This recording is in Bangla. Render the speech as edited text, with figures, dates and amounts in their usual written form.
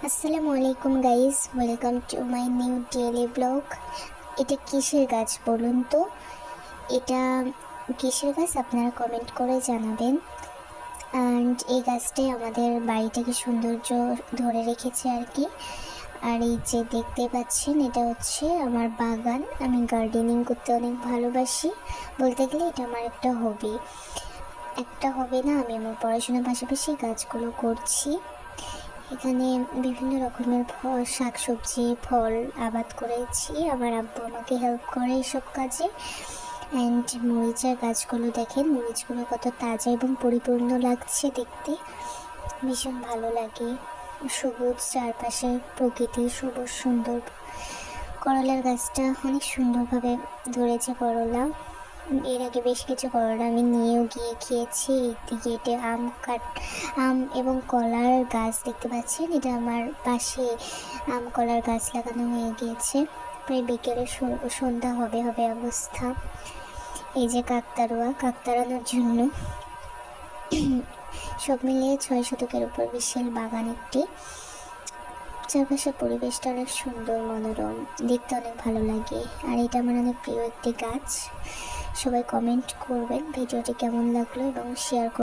আসসালামু আলাইকুম guys, welcome to my new daily blog. এটা কিসের গাছ বলুন তো? এটা কিসের গাছ আপনারা কমেন্ট করে জানাবেন। অ্যান্ড এই গাছটাই আমাদের বাড়িটাকে সৌন্দর্য ধরে রেখেছে আর কি। আর এই যে দেখতে পাচ্ছেন, এটা হচ্ছে আমার বাগান। আমি গার্ডেনিং করতে অনেক ভালোবাসি, বলতে গেলে এটা আমার একটা হবি না, আমি আমার পড়াশোনার পাশাপাশি গাছগুলো করছি। এখানে বিভিন্ন রকমের শাক সবজি ফল আবাদ করেছি। আমার আব্বু আমাকে হেল্প করে এইসব কাজে। অ্যান্ড মরিচের গাছগুলো দেখেন, মরিচগুলো কত তাজা এবং পরিপূর্ণ লাগছে দেখতে, ভীষণ ভালো লাগে। সবুজ চারপাশে প্রকৃতি, সবুজ সুন্দর। করলার গাছটা অনেক সুন্দরভাবে ধরেছে করলা। এর আগে বেশ কিছু করলা আমি নিয়েও গিয়ে খেয়েছি। এইদিকে এটা আম এবং কলার গাছ দেখতে পাচ্ছেন, এটা আমার পাশে আম কলার গাছ লাগানো হয়ে গিয়েছে। প্রায় বিকেলে সন্ধ্যা হবে অবস্থা। এই যে কাকতাড়ানোর জন্য সব মিলিয়ে 6 শতকের উপর বিশাল বাগান একটি। চারপাশের পরিবেশটা অনেক সুন্দর, মনোরম, দেখতে অনেক ভালো লাগে। আর এটা আমার অনেক প্রিয় একটি গাছ। সবাই কমেন্ট করবেন ভিডিওটি কেমন লাগলো এবং শেয়ার করবেন।